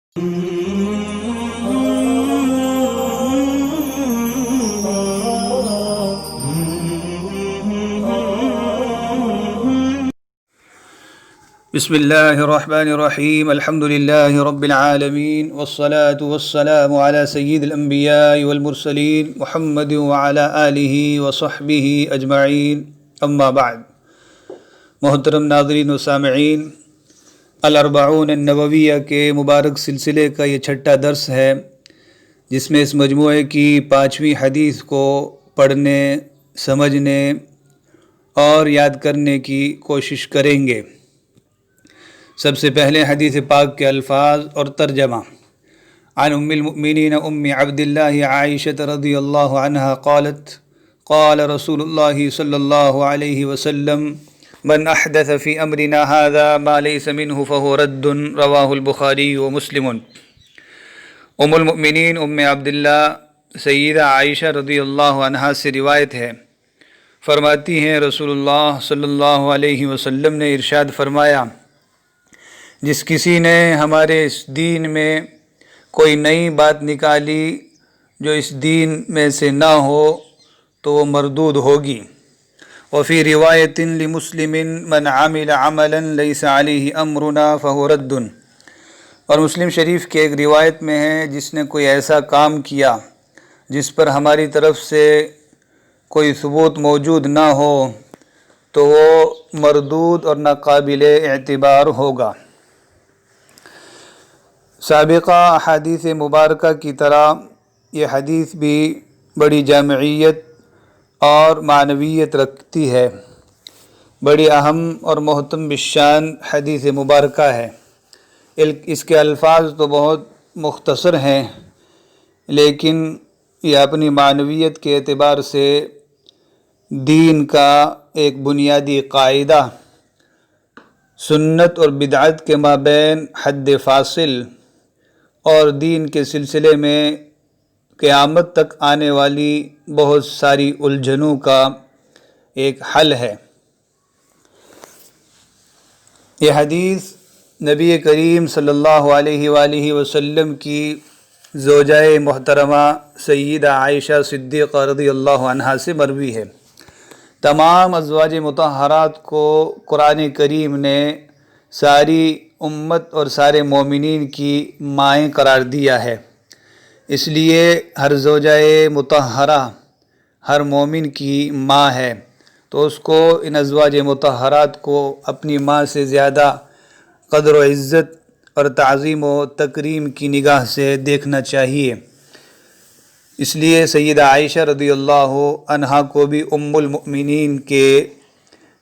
بسم اللہ الرحمن الرحیم الحمد للہ رب العالمین والصلاة والسلام علی سید الانبیاء والمرسلین محمد وعلی آلہ وصحبہ اجمعین اما بعد۔ محترم ناظرین و سامعین، الاربعون النوویہ کے مبارک سلسلے کا یہ چھٹا درس ہے، جس میں اس مجموعے کی 5ویں حدیث کو پڑھنے، سمجھنے اور یاد کرنے کی کوشش کریں گے۔ سب سے پہلے حدیث پاک کے الفاظ اور ترجمہ۔ عن ام المؤمنین ام عبد اللہ عائشہ رضی اللہ عنہا قالت قال رسول اللہ صلی اللہ علیہ وسلم من احدث فی امرنا هذا ما ليس منه فهو رد رواہ البخاری ومسلم۔ ام المؤمنین ام عبداللہ سیدہ عائشہ رضی اللہ عنہا سے روایت ہے، فرماتی ہیں رسول اللہ صلی اللہ علیہ وسلم نے ارشاد فرمایا، جس کسی نے ہمارے اس دین میں کوئی نئی بات نکالی جو اس دین میں سے نہ ہو تو وہ مردود ہوگی۔ وفی روایت لمسلم من عمل عملا لیس علیہ امرنا فہو رد۔ اور مسلم شریف کے ایک روایت میں ہے، جس نے کوئی ایسا کام کیا جس پر ہماری طرف سے کوئی ثبوت موجود نہ ہو تو وہ مردود اور ناقابل اعتبار ہوگا۔ سابقہ احادیث مبارکہ کی طرح یہ حدیث بھی بڑی جامعیت اور معنویت رکھتی ہے، بڑی اہم اور محتم بالشان حدیث مبارکہ ہے۔ اس کے الفاظ تو بہت مختصر ہیں، لیکن یہ اپنی معنویت کے اعتبار سے دین کا ایک بنیادی قاعدہ، سنت اور بدعت کے مابین حد فاصل اور دین کے سلسلے میں قیامت تک آنے والی بہت ساری الجھنوں کا ایک حل ہے۔ یہ حدیث نبی کریم صلی اللہ علیہ وآلہ وسلم کی زوجہ محترمہ سیدہ عائشہ صدیقہ رضی اللہ عنہا سے مروی ہے۔ تمام ازواج مطہرات کو قرآن کریم نے ساری امت اور سارے مومنین کی مائیں قرار دیا ہے، اس لیے ہر زوجہ مطہرہ ہر مومن کی ماں ہے، تو اس کو ان ازواج مطہرات کو اپنی ماں سے زیادہ قدر و عزت اور تعظیم و تکریم کی نگاہ سے دیکھنا چاہیے۔ اس لیے سیدہ عائشہ رضی اللہ عنہا کو بھی ام المؤمنین کے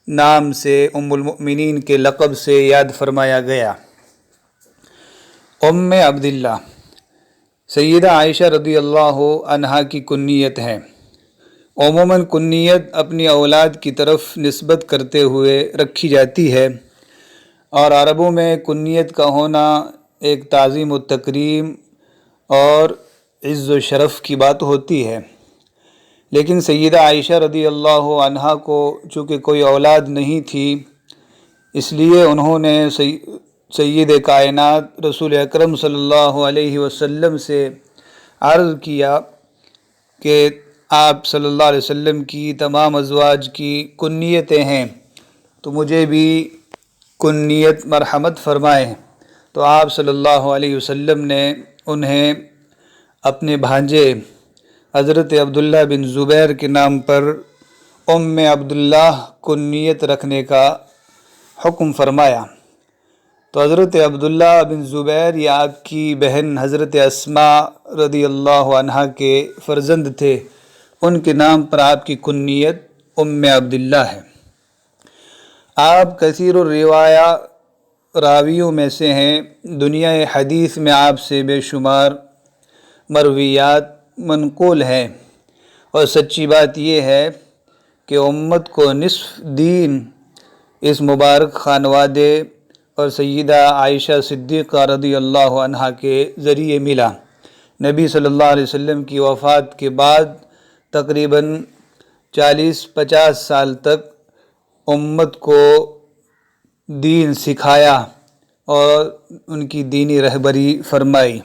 نام سے، ام المؤمنین کے لقب سے یاد فرمایا گیا۔ ام عبداللہ سیدہ عائشہ رضی اللہ عنہا کی کنیت ہے۔ عموماً کنیت اپنی اولاد کی طرف نسبت کرتے ہوئے رکھی جاتی ہے، اور عربوں میں کنیت کا ہونا ایک تعظیم و تکریم اور عز و شرف کی بات ہوتی ہے۔ لیکن سیدہ عائشہ رضی اللہ عنہا کو چونکہ کوئی اولاد نہیں تھی، اس لیے انہوں نے سید کائنات رسول اکرم صلی اللہ علیہ وسلم سے عرض کیا کہ آپ صلی اللہ علیہ وسلم کی تمام ازواج کی کنیتیں ہیں، تو مجھے بھی کنیت مرحمت فرمائیں۔ تو آپ صلی اللہ علیہ وسلم نے انہیں اپنے بھانجے حضرت عبداللہ بن زبیر کے نام پر ام عبداللہ کنیت رکھنے کا حکم فرمایا۔ تو حضرت عبداللہ بن زبیر یہ آپ کی بہن حضرت اسماء رضی اللہ عنہا کے فرزند تھے، ان کے نام پر آپ کی کنیت ام عبداللہ ہے۔ آپ کثیر الروایہ راویوں میں سے ہیں، دنیا حدیث میں آپ سے بے شمار مرویات منقول ہیں، اور سچی بات یہ ہے کہ امت کو نصف دین اس مبارک خانوادے اور سیدہ عائشہ صدیقہ رضی اللہ عنہا کے ذریعے ملا۔ نبی صلی اللہ علیہ وسلم کی وفات کے بعد تقریباً 40-50 سال تک امت کو دین سکھایا، اور ان کی دینی رہبری فرمائی۔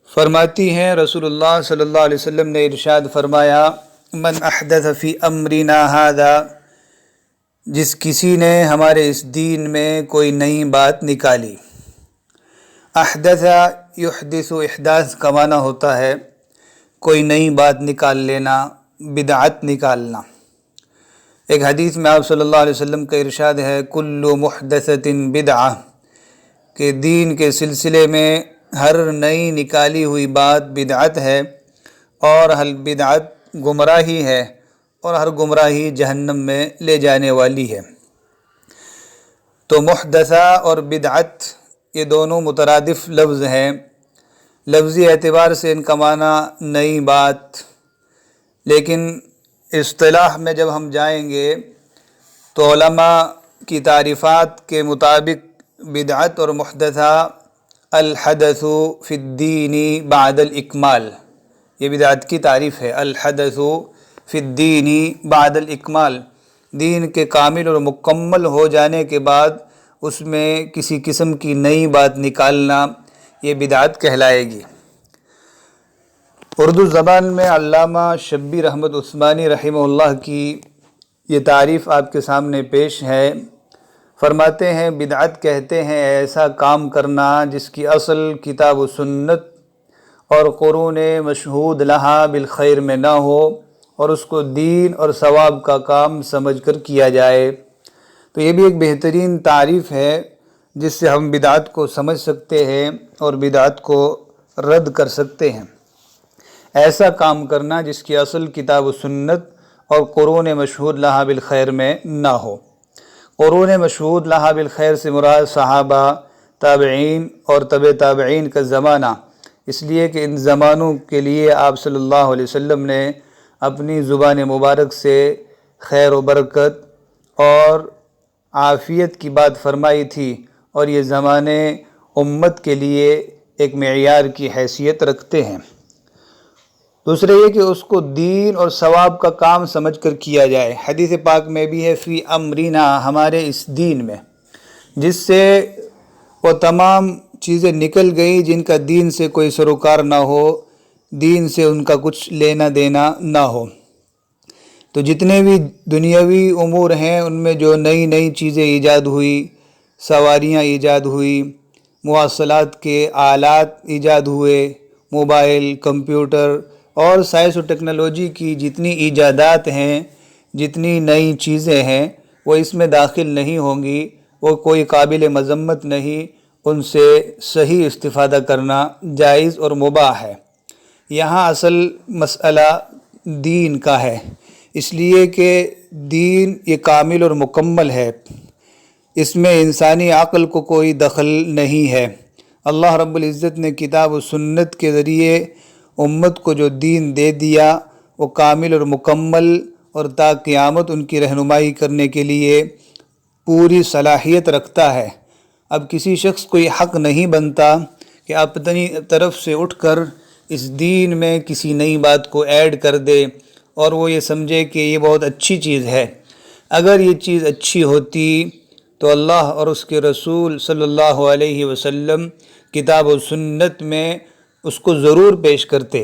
فرماتی ہیں رسول اللہ صلی اللہ علیہ وسلم نے ارشاد فرمایا، من احدث فی امرنا ھذا، جس کسی نے ہمارے اس دین میں کوئی نئی بات نکالی۔ احدث یحدث، احداث کا معنی ہوتا ہے کوئی نئی بات نکال لینا، بدعت نکالنا۔ ایک حدیث میں آپ صلی اللہ علیہ وسلم کا ارشاد ہے، کل محدثۃ بدعہ، کہ دین کے سلسلے میں ہر نئی نکالی ہوئی بات بدعت ہے، اور ہر بدعت گمراہی ہے، اور ہر گمراہی جہنم میں لے جانے والی ہے۔ تو محدثہ اور بدعت یہ دونوں مترادف لفظ ہیں، لفظی اعتبار سے ان کا معنی نئی بات، لیکن اصطلاح میں جب ہم جائیں گے تو علماء کی تعریفات کے مطابق بدعت اور محدثہ الحدث فی الدین بعد الاکمال، یہ بدعت کی تعریف ہے، الحدث فی الدین بعد الاکمال، دین کے کامل اور مکمل ہو جانے کے بعد اس میں کسی قسم کی نئی بات نکالنا، یہ بدعت کہلائے گی۔ اردو زبان میں علامہ شبیر احمد عثمانی رحمہ اللہ کی یہ تعریف آپ کے سامنے پیش ہے۔ فرماتے ہیں، بدعت کہتے ہیں ایسا کام کرنا جس کی اصل کتاب و سنت اور قرون مشہود لہا بالخیر میں نہ ہو، اور اس کو دین اور ثواب کا کام سمجھ کر کیا جائے۔ تو یہ بھی ایک بہترین تعریف ہے جس سے ہم بدعت کو سمجھ سکتے ہیں اور بدعت کو رد کر سکتے ہیں۔ ایسا کام کرنا جس کی اصل کتاب و سنت اور قرون مشہود لہا بالخیر میں نہ ہو۔ قرون مشہود لہا بالخیر سے مراد صحابہ، تابعین اور تبع تابعین کا زمانہ، اس لیے کہ ان زمانوں کے لیے آپ صلی اللہ علیہ وسلم نے اپنی زبان مبارک سے خیر و برکت اور عافیت کی بات فرمائی تھی، اور یہ زمانے امت کے لیے ایک معیار کی حیثیت رکھتے ہیں۔ دوسرے یہ کہ اس کو دین اور ثواب کا کام سمجھ کر کیا جائے۔ حدیث پاک میں بھی ہے، فی امرنا، ہمارے اس دین میں، جس سے وہ تمام چیزیں نکل گئی جن کا دین سے کوئی سروکار نہ ہو، دین سے ان کا کچھ لینا دینا نہ ہو۔ تو جتنے بھی دنیاوی امور ہیں ان میں جو نئی نئی چیزیں ایجاد ہوئی، سواریاں ایجاد ہوئی، مواصلات کے آلات ایجاد ہوئے، موبائل، کمپیوٹر اور سائنس و ٹیکنالوجی کی جتنی ایجادات ہیں، جتنی نئی چیزیں ہیں، وہ اس میں داخل نہیں ہوں گی، وہ کوئی قابل مذمت نہیں، ان سے صحیح استفادہ کرنا جائز اور مباح ہے۔ یہاں اصل مسئلہ دین کا ہے، اس لیے کہ دین یہ کامل اور مکمل ہے، اس میں انسانی عقل کو کوئی دخل نہیں ہے۔ اللہ رب العزت نے کتاب و سنت کے ذریعے امت کو جو دین دے دیا وہ کامل اور مکمل، اور تا قیامت ان کی رہنمائی کرنے کے لیے پوری صلاحیت رکھتا ہے۔ اب کسی شخص کو یہ حق نہیں بنتا کہ اپنی طرف سے اٹھ کر اس دین میں کسی نئی بات کو ایڈ کر دے اور وہ یہ سمجھے کہ یہ بہت اچھی چیز ہے۔ اگر یہ چیز اچھی ہوتی تو اللہ اور اس کے رسول صلی اللہ علیہ وسلم کتاب و سنت میں اس کو ضرور پیش کرتے،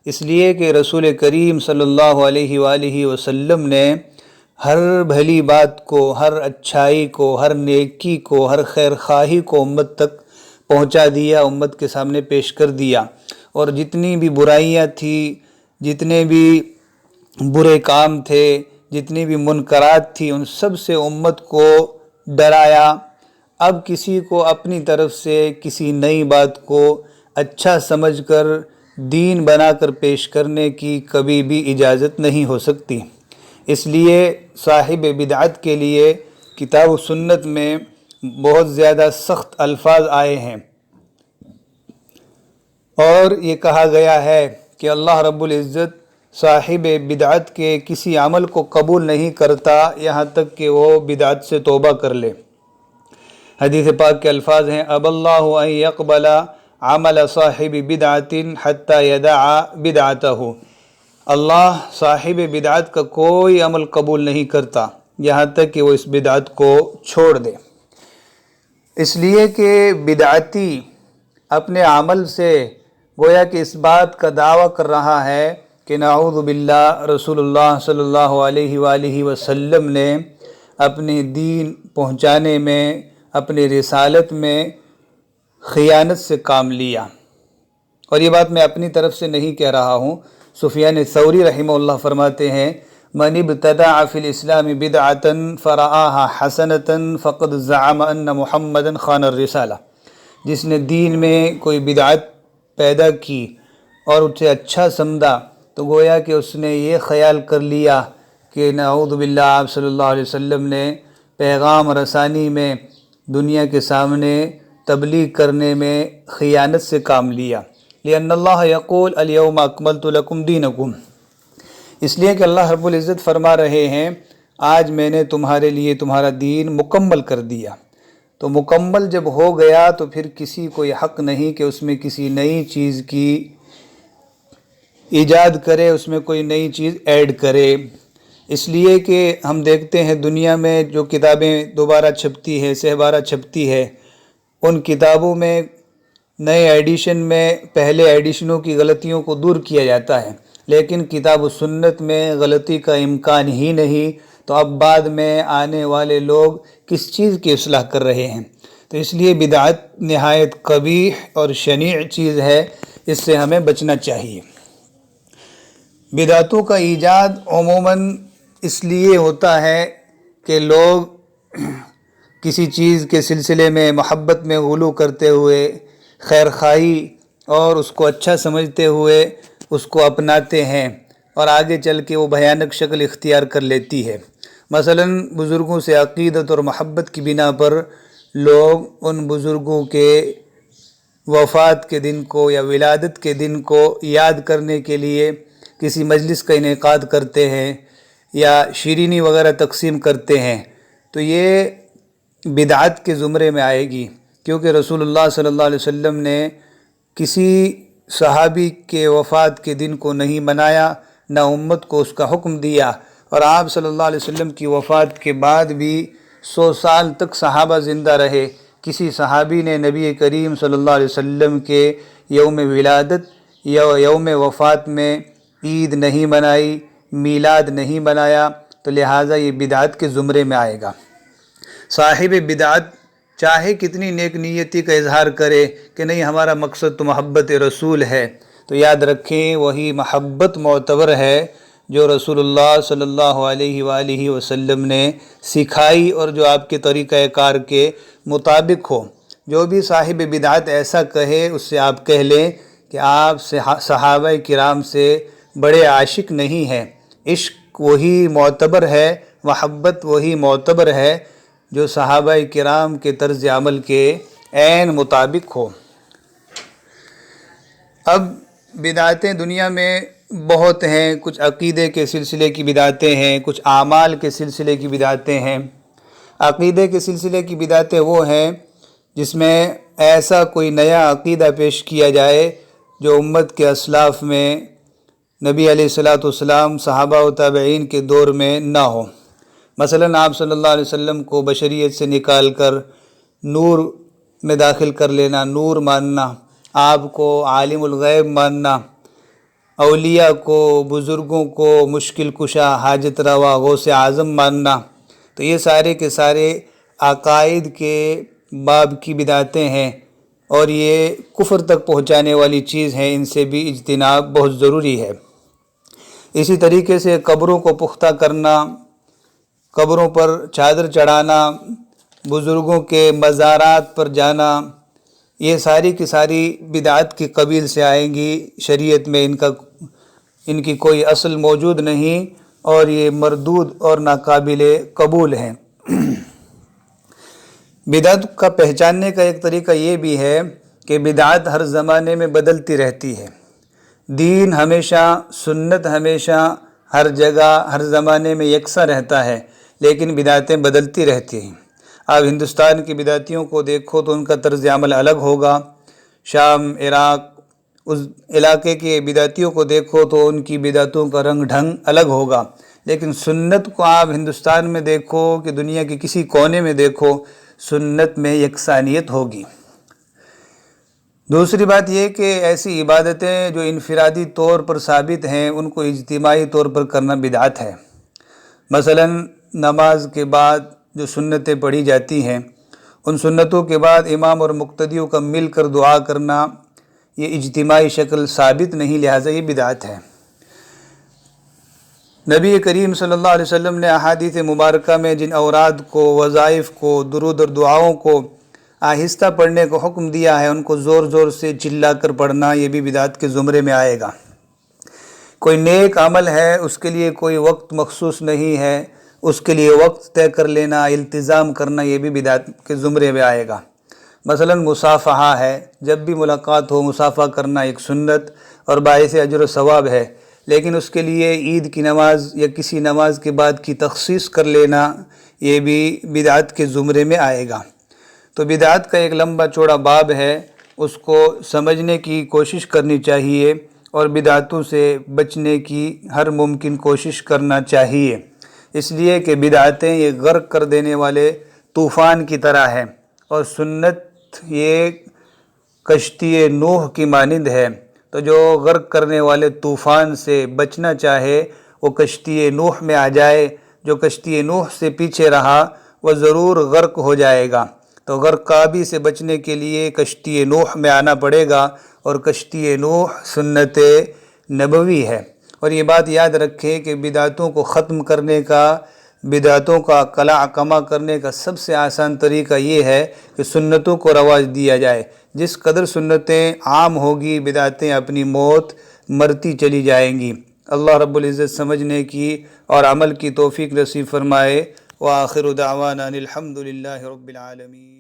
اس لیے کہ رسول کریم صلی اللہ علیہ وآلہ وسلم نے ہر بھلی بات کو، ہر اچھائی کو، ہر نیکی کو، ہر خیر خواہی کو امت تک پہنچا دیا، امت کے سامنے پیش کر دیا، اور جتنی بھی برائیاں تھیں، جتنے بھی برے کام تھے، جتنی بھی منکرات تھی، ان سب سے امت کو ڈرایا۔ اب کسی کو اپنی طرف سے کسی نئی بات کو اچھا سمجھ کر دین بنا کر پیش کرنے کی کبھی بھی اجازت نہیں ہو سکتی۔ اس لیے صاحب بدعت کے لیے کتاب و سنت میں بہت زیادہ سخت الفاظ آئے ہیں، اور یہ کہا گیا ہے کہ اللہ رب العزت صاحب بدعت کے کسی عمل کو قبول نہیں کرتا یہاں تک کہ وہ بدعت سے توبہ کر لے۔ حدیث پاک کے الفاظ ہیں، اب اللہ ان یقبل عمل صاحب بدعت حتی یدع بدعتہ، اللہ صاحب بدعت کا کوئی عمل قبول نہیں کرتا یہاں تک کہ وہ اس بدعت کو چھوڑ دے۔ اس لیے کہ بدعتی اپنے عمل سے گویا کہ اس بات کا دعویٰ کر رہا ہے کہ نعوذ باللہ رسول اللہ صلی اللہ علیہ وآلہ وسلم نے اپنے دین پہنچانے میں، اپنی رسالت میں خیانت سے کام لیا۔ اور یہ بات میں اپنی طرف سے نہیں کہہ رہا ہوں، سفیان ثوری رحمہ اللہ فرماتے ہیں من ابتدع فی الاسلام بدعتا فرآها حسنتا فقد زعم ان محمدا خان الرسالہ، جس نے دین میں کوئی بدعت پیدا کی اور اسے اچھا سمجھا تو گویا کہ اس نے یہ خیال کر لیا کہ نعوذ باللہ آپ صلی اللہ علیہ وسلم نے پیغام رسانی میں، دنیا کے سامنے تبلیغ کرنے میں خیانت سے کام لیا۔ لأن اللہ یقول الیوم اکملت لکم دینکم، اس لیے کہ اللہ رب العزت فرما رہے ہیں آج میں نے تمہارے لیے تمہارا دین مکمل کر دیا۔ تو مکمل جب ہو گیا تو پھر کسی کو یہ حق نہیں کہ اس میں کسی نئی چیز کی ایجاد کرے، اس میں کوئی نئی چیز ایڈ کرے۔ اس لیے کہ ہم دیکھتے ہیں دنیا میں جو کتابیں دوبارہ چھپتی ہے، سہ چھپتی ہے، ان کتابوں میں نئے ایڈیشن میں پہلے ایڈیشنوں کی غلطیوں کو دور کیا جاتا ہے، لیکن کتاب و سنت میں غلطی کا امکان ہی نہیں، تو اب بعد میں آنے والے لوگ کس چیز کی اصلاح کر رہے ہیں؟ تو اس لیے بدعت نہایت قبیح اور شنیع چیز ہے، اس سے ہمیں بچنا چاہیے۔ بدعتوں کا ایجاد عموماً اس لیے ہوتا ہے کہ لوگ کسی چیز کے سلسلے میں محبت میں غلو کرتے ہوئے، خیر خواہی اور اس کو اچھا سمجھتے ہوئے اس کو اپناتے ہیں، اور آگے چل کے وہ بھیانک شکل اختیار کر لیتی ہے۔ مثلاً بزرگوں سے عقیدت اور محبت کی بنا پر لوگ ان بزرگوں کے وفات کے دن کو یا ولادت کے دن کو یاد کرنے کے لیے کسی مجلس کا انعقاد کرتے ہیں یا شیرینی وغیرہ تقسیم کرتے ہیں، تو یہ بدعت کے زمرے میں آئے گی، کیونکہ رسول اللہ صلی اللہ علیہ وسلم نے کسی صحابی کے وفات کے دن کو نہیں منایا، نہ امت کو اس کا حکم دیا، اور آپ صلی اللہ علیہ وسلم کی وفات کے بعد بھی 100 سال تک صحابہ زندہ رہے، کسی صحابی نے نبی کریم صلی اللہ علیہ وسلم کے یوم ولادت یا یوم وفات میں عید نہیں منائی، میلاد نہیں منایا، تو لہٰذا یہ بدعت کے زمرے میں آئے گا۔ صاحب بدعت چاہے کتنی نیک نیتی کا اظہار کرے کہ نہیں ہمارا مقصد تو محبت رسول ہے، تو یاد رکھیں وہی محبت معتبر ہے جو رسول اللہ صلی اللہ علیہ وآلہ وسلم نے سکھائی اور جو آپ کے طریقہ کار کے مطابق ہو۔ جو بھی صاحب بدعت ایسا کہے اس سے آپ کہہ لیں کہ آپ صحابہ کرام سے بڑے عاشق نہیں ہیں۔ عشق وہی معتبر ہے، محبت وہی معتبر ہے جو صحابہ کرام کے طرز عمل کے عین مطابق ہو۔ اب بدعتیں دنیا میں بہت ہیں، کچھ عقیدے کے سلسلے کی بدعتیں ہیں، کچھ اعمال کے سلسلے کی بدعتیں ہیں۔ عقیدے کے سلسلے کی بدعتیں وہ ہیں جس میں ایسا کوئی نیا عقیدہ پیش کیا جائے جو امت کے اسلاف میں نبی علیہ الصلوۃ والسلام، صحابہ و تابعین کے دور میں نہ ہو۔ مثلاً آپ صلی اللہ علیہ وسلم کو بشریت سے نکال کر نور میں داخل کر لینا، نور ماننا، آپ کو عالم الغیب ماننا، اولیاء کو، بزرگوں کو مشکل کشا، حاجت روا، غوث اعظم ماننا، تو یہ سارے کے سارے عقائد کے باب کی بدعتیں ہیں اور یہ کفر تک پہنچانے والی چیز ہیں، ان سے بھی اجتناب بہت ضروری ہے۔ اسی طریقے سے قبروں کو پختہ کرنا، قبروں پر چادر چڑھانا، بزرگوں کے مزارات پر جانا، یہ ساری کی ساری بدعت کی قبیل سے آئیں گی۔ شریعت میں ان کی کوئی اصل موجود نہیں اور یہ مردود اور ناقابل قبول ہیں۔ بدعت کا پہچاننے کا ایک طریقہ یہ بھی ہے کہ بدعت ہر زمانے میں بدلتی رہتی ہے۔ دین ہمیشہ، سنت ہمیشہ ہر جگہ ہر زمانے میں یکساں رہتا ہے، لیکن بدعتیں بدلتی رہتی ہیں۔ آپ ہندوستان کی بدعتیوں کو دیکھو تو ان کا طرز عمل الگ ہوگا، شام، عراق، اس علاقے کے بدعتیوں کو دیکھو تو ان کی بدعتوں کا رنگ ڈھنگ الگ ہوگا، لیکن سنت کو آپ ہندوستان میں دیکھو کہ دنیا کے کسی کونے میں دیکھو، سنت میں یکسانیت ہوگی۔ دوسری بات یہ کہ ایسی عبادتیں جو انفرادی طور پر ثابت ہیں ان کو اجتماعی طور پر کرنا بدعت ہے۔ مثلا نماز کے بعد جو سنتیں پڑھی جاتی ہیں، ان سنتوں کے بعد امام اور مقتدیوں کا مل کر دعا کرنا یہ اجتماعی شکل ثابت نہیں، لہٰذا یہ بدعت ہے۔ نبی کریم صلی اللہ علیہ وسلم نے احادیث مبارکہ میں جن اوراد کو، وظائف کو، درود اور دعاؤں کو آہستہ پڑھنے کو حکم دیا ہے، ان کو زور زور سے چلا کر پڑھنا یہ بھی بدعت کے زمرے میں آئے گا۔ کوئی نیک عمل ہے، اس کے لیے کوئی وقت مخصوص نہیں ہے، اس کے لیے وقت طے کر لینا، التزام کرنا یہ بھی بدعت کے زمرے میں آئے گا۔ مثلا مصافحہ ہے، جب بھی ملاقات ہو مصافحہ کرنا ایک سنت اور باعث اجر و ثواب ہے، لیکن اس کے لیے عید کی نماز یا کسی نماز کے بعد کی تخصیص کر لینا یہ بھی بدعت کے زمرے میں آئے گا۔ تو بدعت کا ایک لمبا چوڑا باب ہے، اس کو سمجھنے کی کوشش کرنی چاہیے اور بدعتوں سے بچنے کی ہر ممکن کوشش کرنا چاہیے، اس لیے کہ بدعتیں یہ غرق کر دینے والے طوفان کی طرح ہیں اور سنت یہ کشتی نوح کی مانند ہے۔ تو جو غرق کرنے والے طوفان سے بچنا چاہے وہ کشتی نوح میں آ جائے، جو کشتی نوح سے پیچھے رہا وہ ضرور غرق ہو جائے گا۔ تو غرقابی سے بچنے کے لیے کشتی نوح میں آنا پڑے گا، اور کشتی نوح سنت نبوی ہے۔ اور یہ بات یاد رکھیں کہ بدعتوں کو ختم کرنے کا، بدعتوں کا قلع کما کرنے کا سب سے آسان طریقہ یہ ہے کہ سنتوں کو رواج دیا جائے۔ جس قدر سنتیں عام ہوگی، بدعتیں اپنی موت مرتی چلی جائیں گی۔ اللہ رب العزت سمجھنے کی اور عمل کی توفیق نصیب فرمائے۔ وآخر دعوانا الحمد للہ رب العالمین۔